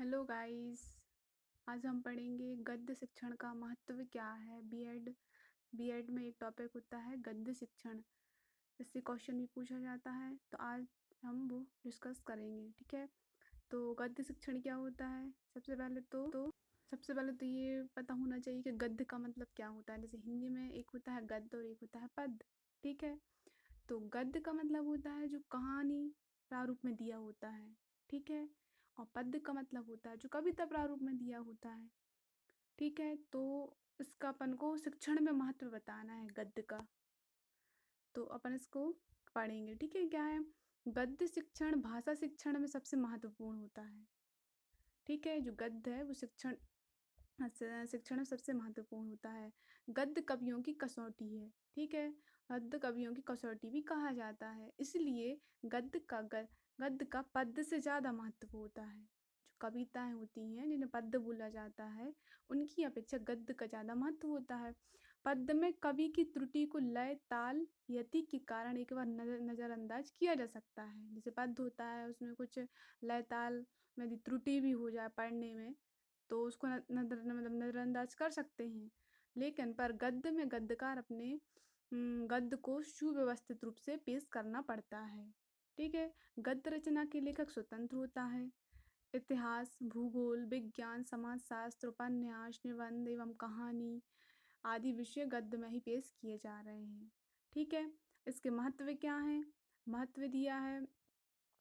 Hello guys. आज हम पढ़ेंगे गद्य शिक्षण का महत्व क्या है। बीएड में एक टॉपिक होता है गद्य शिक्षण। इससे क्वेश्चन भी पूछा जाता है, तो आज हम वो डिस्कस करेंगे। ठीक है, तो गद्य शिक्षण क्या होता है। सबसे पहले तो ये पता होना चाहिए कि गद्य का मतलब क्या होता है। जैसे हिंदी में एक होता है गद्य और एक होता है पद्य। ठीक है, तो गद्य का मतलब होता है जो कहानी प्रारूप में दिया होता है। ठीक है, और पद्य का मतलब होता है जो कविता प्रारूप में दिया होता है। ठीक है, तो इसका अपन को शिक्षण में महत्व बताना है गद्य का, तो अपन इसको पढ़ेंगे। ठीक है, क्या है गद्य शिक्षण। भाषा शिक्षण में सबसे महत्वपूर्ण होता है। ठीक है, जो गद्य है वो शिक्षण में सबसे महत्वपूर्ण होता है। गद्य कवियों की कसौटी है। ठीक है, गद्य कवियों की कसौटी भी कहा जाता है, इसलिए गद्य का पद्य से ज़्यादा महत्व होता है। जो कविताएं होती हैं जिन्हें पद्य बोला जाता है, उनकी अपेक्षा गद्य का ज़्यादा महत्व होता है। पद्य में कवि की त्रुटि को लय ताल यति के कारण एक बार नज़रअंदाज किया जा सकता है। जैसे पद्य होता है उसमें कुछ लय ताल में यदि त्रुटि भी हो जाए पढ़ने में, तो उसको मतलब नज़रअंदाज कर सकते हैं। लेकिन पर गद्य में गद्यकार अपने गद्य को सुव्यवस्थित रूप से पेश करना पड़ता है। ठीक है, गद्य रचना के लेखक स्वतंत्र होता है। इतिहास, भूगोल, विज्ञान, समाजशास्त्र, उपन्यास, निबंध एवं कहानी आदि विषय गद्य में ही पेश किए जा रहे हैं। ठीक है, इसके महत्व क्या हैं। महत्व दिया है,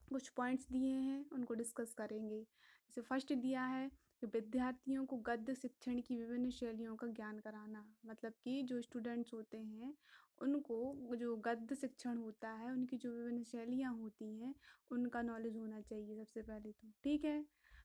कुछ पॉइंट्स दिए हैं, उनको डिस्कस करेंगे। जैसे फर्स्ट दिया है कि विद्यार्थियों को गद्य शिक्षण की विभिन्न शैलियों का ज्ञान कराना। मतलब कि जो स्टूडेंट्स होते हैं उनको जो गद्य शिक्षण होता है उनकी जो विभिन्न शैलियाँ होती हैं उनका नॉलेज होना चाहिए सबसे पहले तो। ठीक है,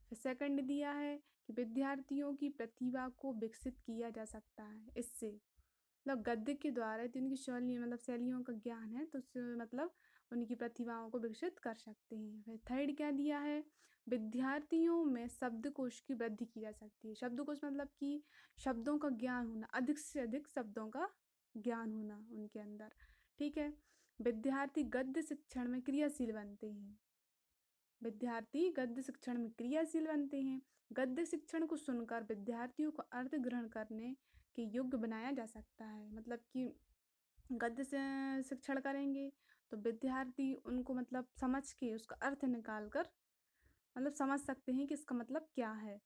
फिर सेकंड दिया है कि विद्यार्थियों की प्रतिभा को विकसित किया जा सकता है इससे। मतलब गद्य के द्वारा यदि उनकी शैली मतलब शैलियों का ज्ञान है तो उससे मतलब उनकी प्रतिभाओं को विकसित कर सकते हैं। फिर थर्ड क्या दिया है, विद्यार्थियों में शब्दकोश की वृद्धि की जा सकती है। शब्दकोश मतलब कि शब्दों का ज्ञान होना, अधिक से अधिक शब्दों का ज्ञान होना उनके अंदर। ठीक है, विद्यार्थी गद्य शिक्षण में क्रियाशील बनते हैं। विद्यार्थी गद्य शिक्षण में क्रियाशील बनते हैं। गद्य शिक्षण को सुनकर विद्यार्थियों को अर्थ ग्रहण करने के योग्य बनाया जा सकता है। मतलब कि गद्य से शिक्षण करेंगे तो विद्यार्थी उनको मतलब समझ के उसका अर्थ निकाल कर मतलब समझ सकते हैं कि इसका मतलब क्या है।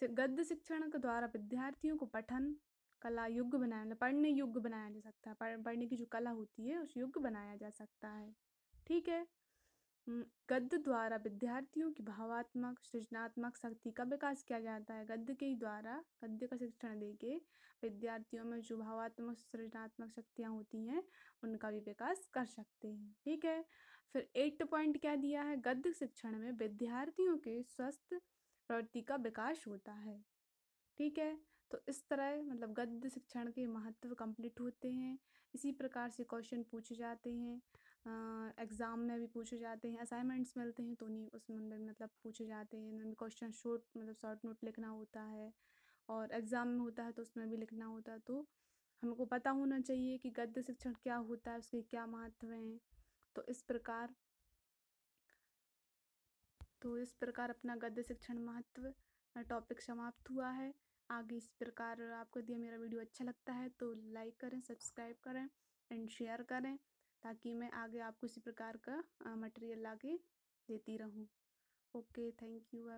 गद्य शिक्षण के द्वारा विद्यार्थियों को पठन कला योग्य बनाया मतलब पढ़ने योग्य बनाया जा सकता है। पढ़ने की जो कला होती है उस योग्य बनाया जा सकता है। ठीक है, गद्य द्वारा विद्यार्थियों की भावात्मक सृजनात्मक शक्ति का विकास किया जाता है। गद्य के ही द्वारा गद्य का शिक्षण देके विद्यार्थियों में जो भावात्मक सृजनात्मक शक्तियाँ होती हैं उनका भी विकास कर सकते हैं। ठीक है, फिर 8 पॉइंट क्या दिया है, गद्य शिक्षण में विद्यार्थियों के स्वस्थ प्रवृत्ति का विकास होता है। ठीक है, तो इस तरह मतलब गद्य शिक्षण के महत्व कंप्लीट होते हैं। इसी प्रकार से क्वेश्चन पूछे जाते हैं, एग्ज़ाम में भी पूछे जाते हैं, असाइनमेंट्स मिलते हैं तो उन्हीं उसमें मतलब पूछे जाते हैं। इनमें क्वेश्चन शॉर्ट नोट लिखना होता है, और एग्ज़ाम में होता है तो उसमें भी लिखना होता है। तो हमको पता होना चाहिए कि गद्य शिक्षण क्या होता है, उसके क्या महत्व हैं। तो इस प्रकार अपना गद्य शिक्षण महत्व टॉपिक समाप्त हुआ है। आगे इस प्रकार आपको यदि मेरा वीडियो अच्छा लगता है तो लाइक करें, सब्सक्राइब करें एंड शेयर करें, ताकि मैं आगे आपको इसी प्रकार का मटेरियल आगे देती रहूं। Okay, thank you.